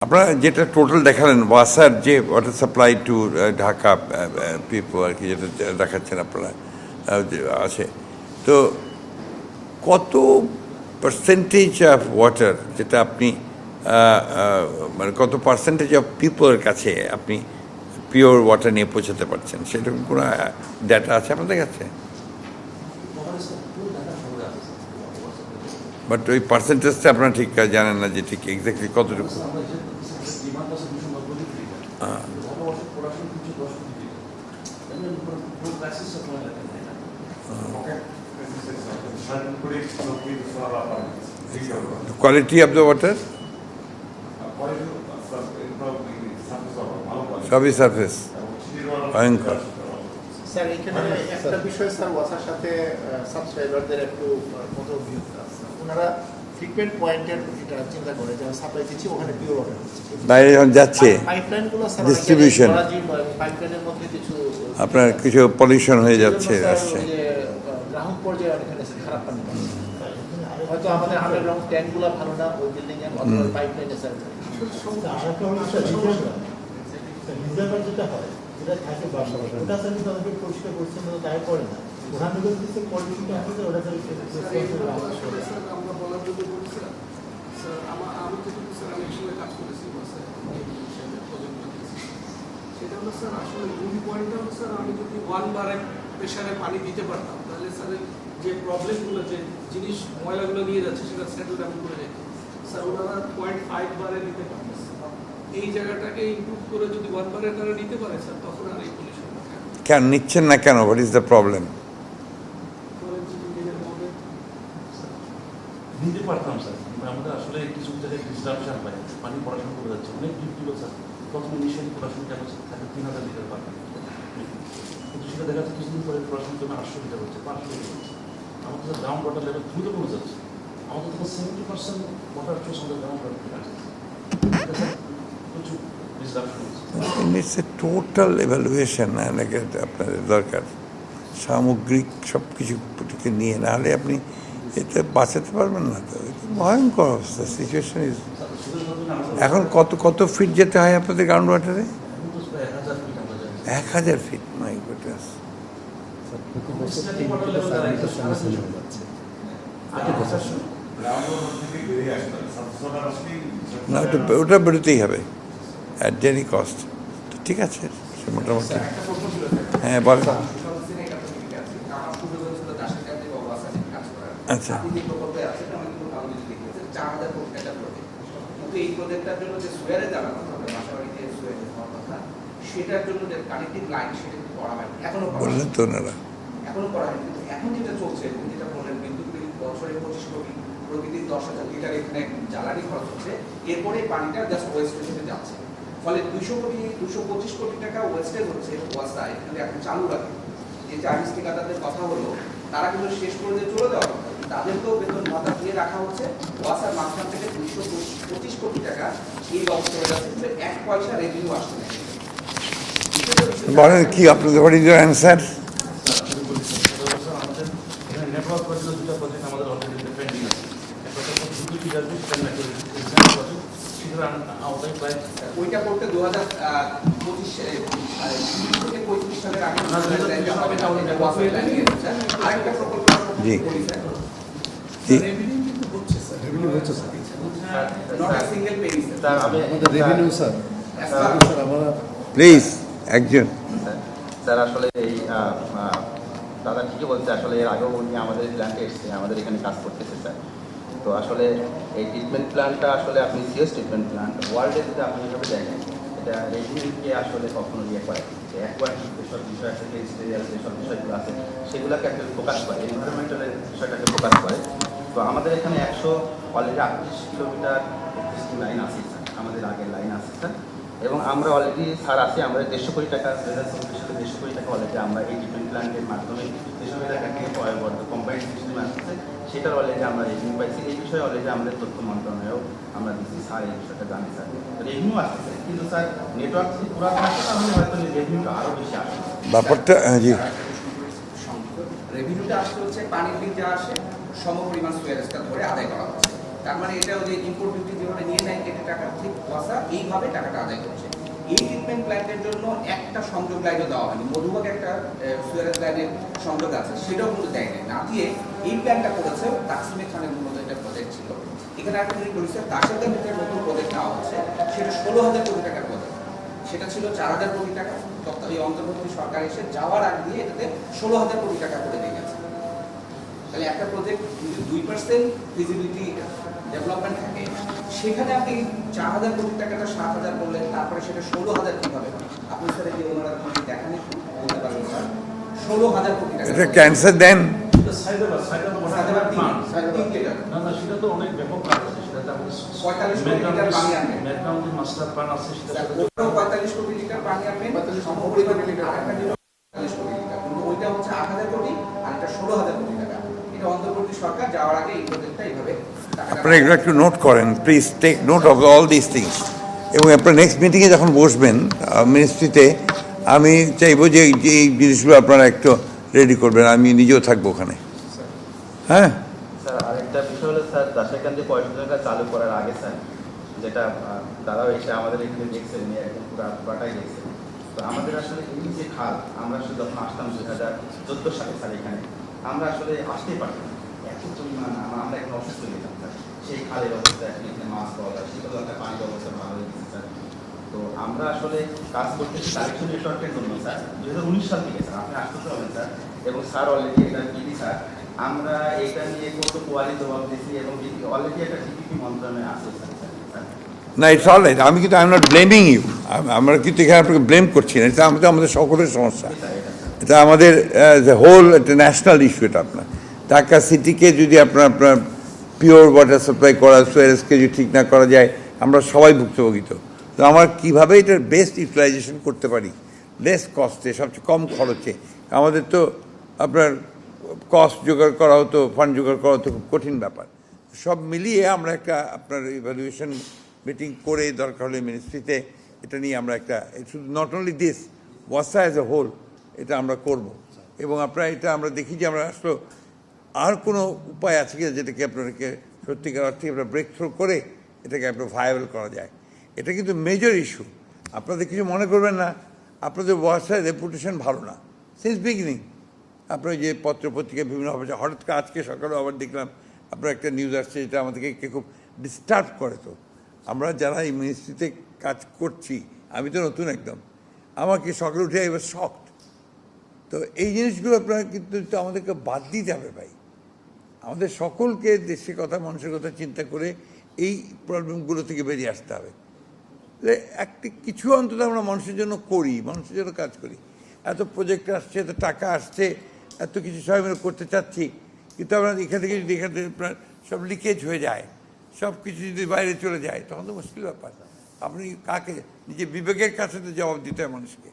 আপনারা যেটা টোটাল দেখালেন ওয়াসার যে water supply to Dhaka people আর কি যেটা দেখাচ্ছেন আপনারা আছে, তো কত পার্সেন্টেজ অফ ওয়াটার যেটা আপনি মানে কত পার্সেন্টেজ অফ পিপলের কাছে আপনি পিওর ওয়াটার নিয়ে পৌঁছাতে পারছেন, সেরকম কোনো ডাটা আছে আপনাদের কাছে? বাট ওই পার্সেন্টেজটা আপনারা ঠিক জানেন না যে ঠিক এক্স্যাক্টলি কতটুকু? কোয়ালিটি অফ দ্য ওয়াটার সবই সারফেস ভয়ঙ্কর। স্যার এখানে একটা বিষয় স্যার ওয়াসার সাথে সাবস্ক্রাইবারদের একটু মতবিরোধ আছে। ওনারা ফ্রিকোয়েন্ট পয়েন্টের এটা চিন্তা করে যে সাপ্লাই দিচ্ছি ওখানে পিওর ওয়াটার হচ্ছে, বাইরে যখন যাচ্ছে পাইপলাইনগুলো স্যার ডিস্ট্রিবিউশন পাইপলাইনের মধ্যে কিছু আপনার কিছু পলিউশন হয়ে যাচ্ছে আসছে। গ্রাহক পর্যায়ে অনেকখানে খারাপ পানি পাচ্ছে। হয়তো আমাদের আন্ডারগ্রাউন্ড ট্যাঙ্কগুলো ভালো না ওই বিল্ডিং এর অথবা পাইপলাইনে স্যার রিজার্ভার যেটা হয় যেটা থাকে বাসা ওটা স্যার কিন্তু আমাদের পরিষ্কার পরিচ্ছন্নতা তাই করে না, ওখান থেকে কিছু কোয়ালিটিটা আছে ওটা স্যার আমরা বলার জন্য বলছি স্যার আমি যেটুকু স্যার আমি আসলে কাজ করেছি সেটা হলো স্যার আসলে মূল পয়েন্টটা হলো স্যার আমি যদি 1 বারে প্রেশারে পানি দিতে পারতাম তাহলে স্যার যে প্রবলেমগুলো যে জিনিস ময়লাগুলো নিয়ে যাচ্ছে সেটা সেটেল ডাউন করে যেত স্যার। ওনারা 0.5 বারে দিতে পারতেন, এই জায়গাটাকে ইমপ্রুভ করে যদি 1 বারের দ্বারা নিতে পারে স্যার তখন আর এই পলিউশন কেন নিচ্ছেন না কেন? What is the problem? নিতে পারতাম স্যার, আমাদের আসলে কিছু জায়গায় ডিস্ট্রাকশন পাই, পানি পড়াশোনা করে যাচ্ছে অনেক ডিপ ছিল স্যার। প্রথমে ইনিশিয়ালি পড়াশোনা কেন থাকে 3000 লিটার পাবেন, কিন্তু সেটা দেখা যাচ্ছে কিছুদিন পরে পড়াশোনার জন্য 800 লিটার হচ্ছে, 500 লিটার হচ্ছে। আমাদের গ্রাউন্ড ওয়াটার লেভেল দ্রুত কমে যাচ্ছে, আমাদের তখন 70% ওয়াটার চোষ আমাদের গ্রাউন্ড ওয়াটার থেকে আসছে, প্রচুর ডিস্ট্রাকশন হচ্ছে। ইটস এ টোটাল এভালুয়েশন আপনাদের দরকার, সামগ্রিক সব কিছু নিয়ে, নাহলে আপনি এতে বাঁচাতে পারবেন না। তো ভয়ঙ্কর অবস্থা, সিচুয়েশন ইজ। এখন কত কত ফিট যেতে হয় আপনাদের গ্রাউন্ড ওয়াটারে? 1000 ফিট। My goodness. না ওটা বেরোতেই হবে অ্যাট এনি কস্ট। তো ঠিক আছে, সে মোটামুটি হ্যাঁ বলেন। আচ্ছা, এই প্রজেক্টটার জন্য যে সুয়ারে যাওয়ার কথা হবে বাসাবাড়িতে সুয়ারে যাওয়ার কথা, সেটার জন্য যে কানেক্টিং লাইন সেটা কিন্তু করা হয়নি, এখনো বললেন তো ওনারা এখনো করা হয়নি। কিন্তু এখন যেটা চলছে এবং যেটা বললেন বিদ্যুৎ বিল বছরে 25 কোটি, প্রতিদিন 10,000 লিটার এখানে জ্বালানি খরচ হচ্ছে, এরপরে পানিটা জাস্ট ওয়েস্ট হিসেবে যাচ্ছে। ফলে 225 কোটি টাকা ওয়েস্টেজ হচ্ছে ওয়াসা এখানে এখন চালু রাখে। যে চাইনিজ ঠিকাদারদের কথা হলো তারা কিন্তু শেষ করে দিয়ে চলে যাওয়ার কথা, তাদেরকেও বেতন ভাতা দিয়ে রাখা হচ্ছে। ওয়াসার মাঝখান থেকে 225 কোটি টাকা এই ব্যবস্থা হয়ে যাচ্ছে, কিন্তু 1 পয়সা রেভিনিউ আসছে না। বলেন কি আপনাদের what is your answer? Network project দুটো প্রজেক্ট আমাদের অলরেডি পেন্ডিং আছে, একটা হচ্ছে দুটো যাবে সেটা আওতায় প্রায় ওইটা করতে 2025 থেকে 35 সালের আগে আরেকটা প্রকল্প জি রেভিনিউ কিন্তু হচ্ছে স্যার, রেভিনিউ হচ্ছে sir, not a single Penney sir আমাদের রেভিনিউ স্যার আমরা প্লিজ একজন স্যার আসলে এই দাদা ঠিকই বলছে, আসলে এর আগেও উনি আমাদের প্ল্যান্টে এসছে, আমাদের এখানে কাজ করতেছে স্যার। তো আসলে এই ট্রিটমেন্ট প্ল্যান্টটা আসলে আপনি সিএস ট্রিটমেন্ট প্ল্যান্ট ওয়ার্ল্ডে যদি আপনি এভাবে দেখেন, এটা রেভিনিউকে আসলে কখনো ইয়ে করে যে অ্যাকোয়াটিক যেসব বিষয় আছে, ইন্ডাস্ট্রিয়াল যেসব বিষয়গুলো আছে সেগুলোকে আসলে ফোকাস করে, এনভায়রনমেন্টাল বিষয়টাকে ফোকাস করে। তো আমাদের এখানে 100 অলরেডি 38 কিলোমিটার লাইন আছে স্যার, আমাদের আগের লাইন আছে স্যার। এবং আমরা অলরেডি স্যার আছি, আমরা 150 কোটি টাকা 2024 সালে 150 কোটি টাকা অলরেডি আমরা এই ট্রিটমেন্ট প্ল্যান্টের মাধ্যমে যেসব এলাকাকে কম্বাইন্ড সিস্টেম আসছে সেটার অলরেডি আমরা রেভিনিউ পাইছি। এই বিষয়ে অলরেডি আমাদের তথ্য মন্ত্রণালয়েও আমরা দিচ্ছি, স্যার এই বিষয়টা জানি স্যার। রেভিনিউ আসছে, কিন্তু স্যার নেটওয়ার্ক যদি পুরো থাকে তাহলে হয়তো রেভিনিউটা আরও বেশি আসে ব্যাপারটা। জি, রেভিনিউটা আসতে হচ্ছে পানির বিল যা আসে সমপরিমাণ সুয়ারেজটা ধরে আদায় করা হচ্ছে। তার মানে এটা যে ইম্পোর্ট ডিউটি যেভাবে নিয়ে নেয় কেটে টাকা, ঠিক ওয়াসা এইভাবে টাকাটা আদায় করছে। এই ট্রিটমেন্ট প্ল্যান্টের জন্য একটা সংযোগ লাইনও দেওয়া হয়নি, মধুবাগে একটা সুয়ারেজ লাইনের সংযোগ আছে, সেটাও কিন্তু দেয় নাই। না দিয়ে এই প্ল্যানটা করেছে তাকসিমে খানের মূলত একটা প্রজেক্ট ছিল। এখানে একটা জিনিস করেছে, দাসেরদের ভিতরে নতুন প্রজেক্ট নেওয়া হচ্ছে, সেটা 16,000 কোটি টাকার প্রজেক্ট। সেটা ছিল 4,000 কোটি টাকা, তখন এই অন্তর্বর্তী সরকার এসে যাওয়ার আগ দিয়ে এটাতে 16,000 কোটি টাকা করে দিয়ে গেছে। তাহলে একটা প্রজেক্ট যদি 2% ফিজিবিলিটি ডেভেলপমেন্ট থাকে, সেখানে আপনি 4,000 কোটি টাকাটা 7,000 করলেন, তারপরে সেটা 16,000 কিভাবে হয়? আপনি স্যার এই ওনারা যদি দেখেন একটু বলতে পারবেন স্যার, 16,000 কোটি টাকা। এটা ক্যান্সার দেন সাইদাবাদ সাইদাবাদ তিনটে টাকা। না সেটা তো অনেক ব্যাপক কাজ আছে, সেটাতে আমাদের 45 কোটি লিটার পানি আনবে। মেটকাউন্টের মাস্টার প্ল্যান আছে, সেটা ওটাও 45 কোটি লিটার পানি আনবেন, 45 কোটি লিটার আরেকটা নিল 45 কোটি লিটার, কিন্তু ওইটা হচ্ছে 8,000 কোটি আর এটা 16,000 কোটি টাকা। এটা অন্তর্বর্তী সরকার যাওয়ার আগে এই প্রজেক্টটা এইভাবে আপনারা এগুলো একটু নোট করেন, please take note of all this things. এবং আপনার নেক্সট মিটিংয়ে যখন বসবেন মিনিস্ট্রিতে, আমি চাইবো যে এই জিনিসগুলো আপনারা একটু রেডি করবেন, আমি নিজেও থাকবো ওখানে। হ্যাঁ স্যার আরেকটা বিষয় হলো স্যার, দাসেরকান্দি পর্যটনটা চালু করার আগে স্যার, যেটা তারাও এসে আমাদের এখানে দেখছেন, একদম পুরাটাই দেখছেন। তো আমাদের আসলে এই যে খাল, আমরা আসলে যখন আসলাম 2014 সালে স্যার, এখানে আমরা আসলে আসতেই পারতাম না, এত পরিমাণ আমরা এখন অসুস্থ হয়ে যেতাম স্যার। সেই খালের অবস্থা, এখানে মাছ পাওয়া যায়, সেগুলো একটা পানির অবস্থা ভালো হয়ে গেছে স্যার। তো আমরা আসলে কাজ করতেছি কালেকশন নেটওয়ার্কের জন্য স্যার, 2019 সাল থেকে স্যার, আপনি আসতে পারবেন স্যার। এবং স্যার অলরেডি এটা দিদি স্যার, আমরা এটা নিয়ে কত কোয়ালি জবাব দিয়েছি এবং অলরেডি একটা ডিপিপি মন্ত্রণালয়ে আছে স্যার। না, ইটস অল রাইট, আমি কিন্তু I am not blaming you, আমরা কিন্তু এখানে আপনাকে ব্লেম করছি না, এটা আমাদের সকলের সমস্যা, এটা আমাদের হোল একটা ন্যাশনাল ইস্যু। এটা আপনার ঢাকা সিটিকে যদি আপনার পিওর ওয়াটার সাপ্লাই করা, সুয়ারেজকে যদি ঠিক না করা যায়, আমরা সবাই ভুক্তভোগিত। তো আমরা কীভাবে এটার বেস্ট ইউটিলাইজেশন করতে পারি, লেস কস্টে, সবচেয়ে কম খরচে। আমাদের তো আপনার কস্ট জোগাড় করা হতো, ফান্ড জোগাড় করা হতো, খুব কঠিন ব্যাপার। সব মিলিয়ে আমরা একটা আপনার ইভ্যালুয়েশন মিটিং করে দরকার হলে মিনিস্ট্রিতে এটা নিয়ে আমরা একটা, শুধু নট অনলি দিস, ওয়াসা অ্যাজ এ হোল এটা আমরা করব। এবং আপনারা এটা আমরা দেখি যে আমরা আসলে আর কোনো উপায় আছে কি যেটাকে আপনাদেরকে সত্যিকার অর্থে আমরা ব্রেক থ্রু করে এটাকে আপনার ভায়াবল করা যায়। এটা কিন্তু মেজর ইস্যু, আপনাদের কিছু মনে করবেন না, আপনাদের ওয়াসার রেপুটেশন ভালো না সিন্স বিগিনিং। আপনার যে পত্রপত্রিকা বিভিন্ন হবে, হঠাৎ করে আজকে সকালে আবার দেখলাম আপনার একটা নিউজ আসছে যেটা আমাদেরকে খুব ডিস্টার্ব করে। তো আমরা যারা এই মিনিস্ট্রিতে কাজ করছি, আমি তো নতুন একদম, আমাকে সকালে উঠে এবার শকড। তো এই জিনিসগুলো আপনারা কিন্তু আমাদেরকে বাদ দিতে হবে ভাই, আমাদের সকলকে দেশের কথা মানুষের কথা চিন্তা করে এই প্রবলেমগুলো থেকে বেরিয়ে আসতে হবে। একটি কিছু অন্তত আমরা মানুষের জন্য করি, মানুষের জন্য কাজ করি। এত প্রজেক্ট আসছে, এত টাকা আসছে, এত কিছু সবাই মিলে করতে চাচ্ছি, কিন্তু আমরা এখান থেকে যদি এখান থেকে আপনার সব লিকেজ হয়ে যায়, সব কিছু যদি বাইরে চলে যায়, তখন তো মুশকিল ব্যাপার। আপনি কাকে, নিজের বিবেকের কাছে তো জবাব দিতে হয় মানুষকে।